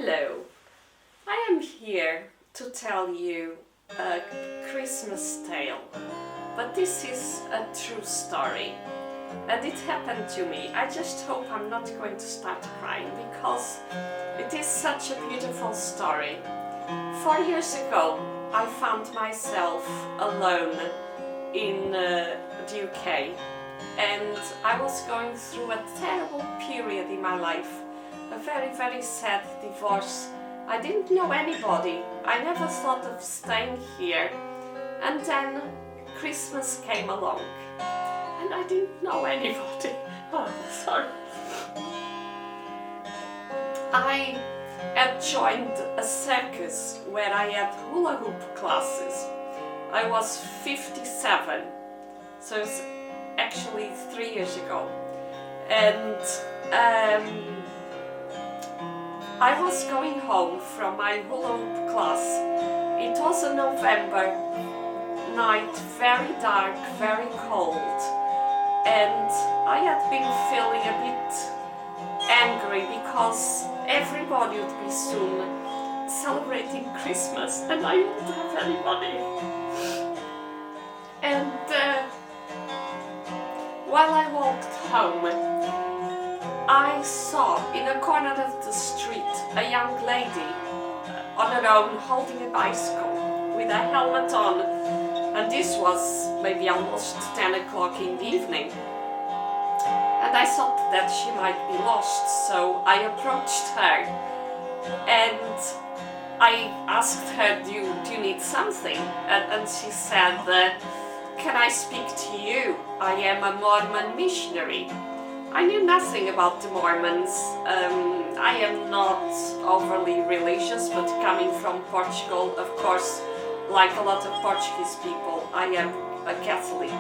Hello, I am here to tell you a Christmas tale, but this is a true story and it happened to me. I just hope I'm not going to start crying because it is such a beautiful story. 4 years ago I found myself alone in the UK and I was going through a terrible period in my life. A very sad divorce. I didn't know anybody. I never thought of staying here. And then Christmas came along. And I didn't know anybody. Oh, sorry. I had joined a circus where I had hula hoop classes. I was 57. So it's actually 3 years ago. And I was going home from my hula hoop class. It was a November night, very dark, very cold, and I had been feeling a bit angry because everybody would be soon celebrating Christmas and I wouldn't have anybody. And while I walked home, I saw in a corner of the street a young lady on her own holding a bicycle with a helmet on, and this was maybe almost 10 o'clock in the evening. And I thought that she might be lost, so I approached her and I asked her, do you need something? And she said, can I speak to you? I am a Mormon missionary. I knew nothing about the Mormons. I am not overly religious, but coming from Portugal, of course, like a lot of Portuguese people, I am a Catholic.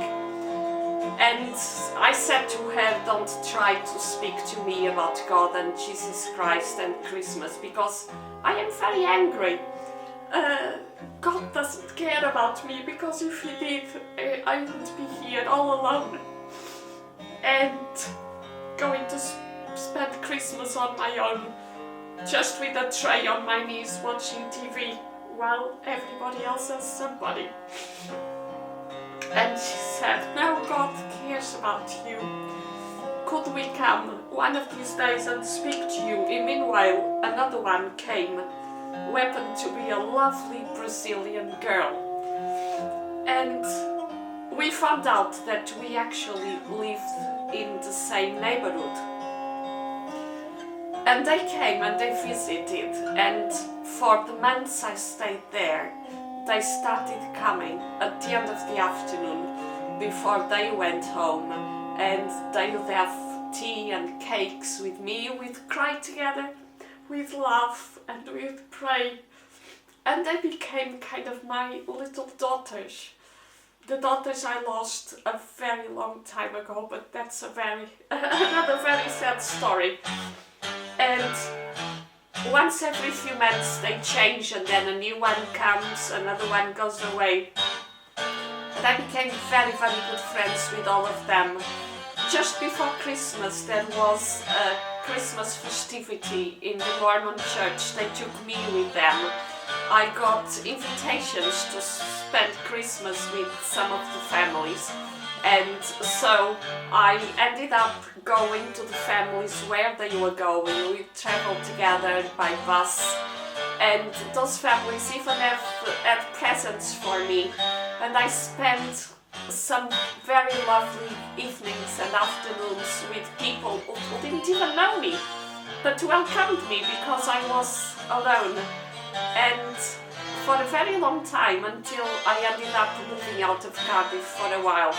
And I said to her, don't try to speak to me about God and Jesus Christ and Christmas, because I am very angry. God doesn't care about me, because if he did, I would be here all alone. And going to spend Christmas on my own, just with a tray on my knees watching TV while everybody else has somebody. And she said, no, God cares about you. Could we come one of these days and speak to you? And meanwhile, another one came, who happened to be a lovely Brazilian girl. And we found out that we actually lived in the same neighborhood. And they came and they visited, and for the months I stayed there, they started coming at the end of the afternoon before they went home, and they would have tea and cakes with me. We'd cry together, we'd laugh and we'd pray, and they became kind of my little daughters. The daughters I lost a very long time ago, but that's another very sad story. And once every few months they change, and then a new one comes, another one goes away. And I became very good friends with all of them. Just before Christmas there was a Christmas festivity in the Mormon church. They took me with them. I got invitations to spend Christmas with some of the families, and so I ended up going to the families where they were going. We traveled together by bus, and those families even had presents for me, and I spent some very lovely evenings and afternoons with people who didn't even know me, but welcomed me because I was alone. And for a very long time, until I ended up moving out of Cardiff for a while,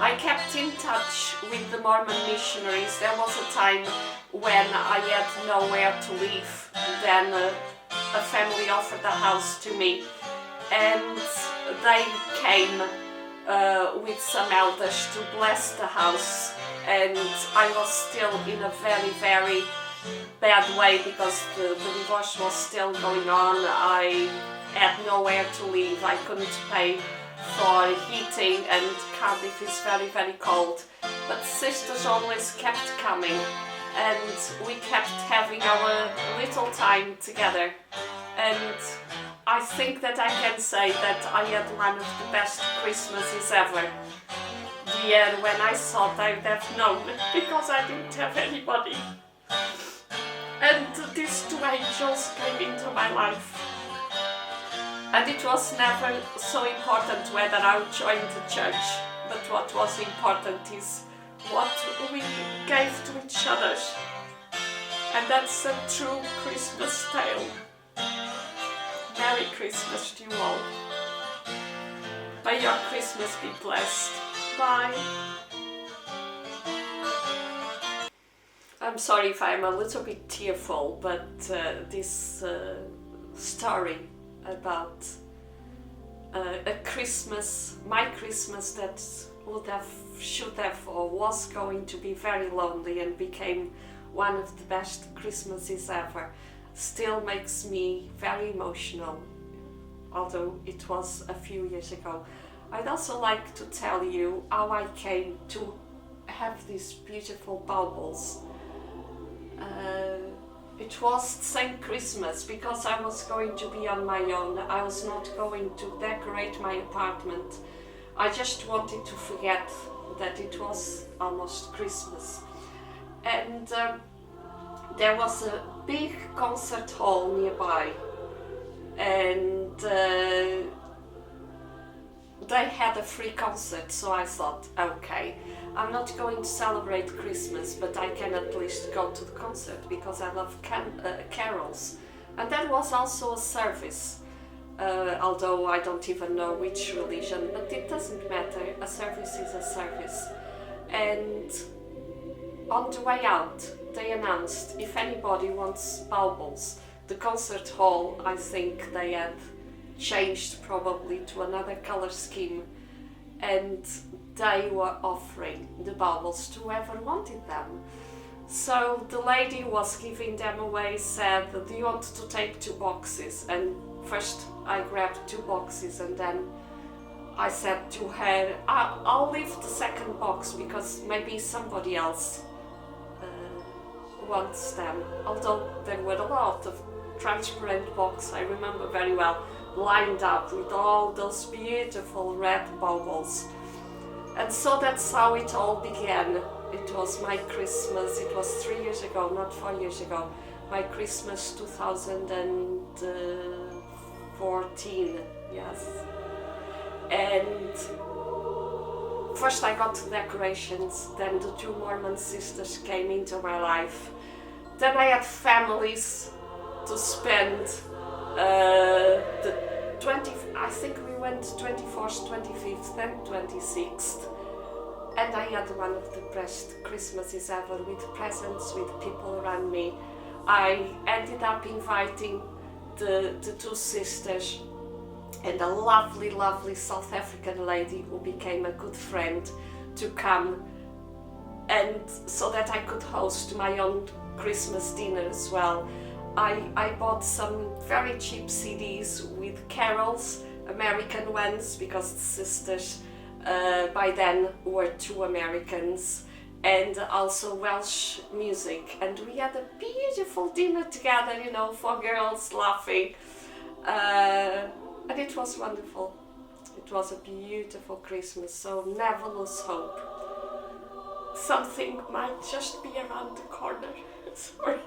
I kept in touch with the Mormon missionaries. There was a time when I had nowhere to live. Then a family offered a house to me, and they came with some elders to bless the house, and I was still in a very bad way because the divorce was still going on. I had nowhere to live. I couldn't pay for heating, and Cardiff is very cold. But sisters always kept coming, and we kept having our little time together. And I think that I can say that I had one of the best Christmases ever. The year when I thought I'd have known, because I didn't have anybody. And these two angels came into my life. And it was never so important whether I joined the church, but what was important is what we gave to each other. And that's a true Christmas tale. Merry Christmas to you all. May your Christmas be blessed. Bye. I'm sorry if I'm a little bit tearful, but this story about a Christmas, my Christmas that should have or was going to be very lonely and became one of the best Christmases ever, still makes me very emotional, although it was a few years ago. I'd also like to tell you how I came to have these beautiful baubles. It was the same Christmas, because I was going to be on my own. I was not going to decorate my apartment. I just wanted to forget that it was almost Christmas. And there was a big concert hall nearby, and they had a free concert, so I thought, okay, I'm not going to celebrate Christmas, but I can at least go to the concert because I love carols. And there was also a service, although I don't even know which religion, but it doesn't matter, a service is a service. And on the way out, they announced if anybody wants baubles. The concert hall, I think they had changed probably to another color scheme, and they were offering the baubles to whoever wanted them. So the lady was giving them away, said, do you want to take 2 boxes? And first I grabbed 2 boxes, and then I said to her, I'll leave the second box because maybe somebody else wants them. Although there were a lot of transparent boxes, I remember very well, lined up with all those beautiful red baubles. And so that's how it all began. It was my Christmas, it was 3 years ago, not 4 years ago. My Christmas 2014, yes. And first I got the decorations, then the 2 Mormon sisters came into my life. Then I had families to spend I think we went 24th, 25th, then 26th. And I had one of the best Christmases ever, with presents, with people around me. I ended up inviting the 2 sisters and a lovely, lovely South African lady who became a good friend to come, and so that I could host my own Christmas dinner as well. I bought some very cheap CDs with carols, American ones, because the sisters by then were 2 Americans, and also Welsh music. And we had a beautiful dinner together, you know, 4 girls laughing. And it was wonderful. It was a beautiful Christmas, so never lose hope. Something might just be around the corner. Sorry.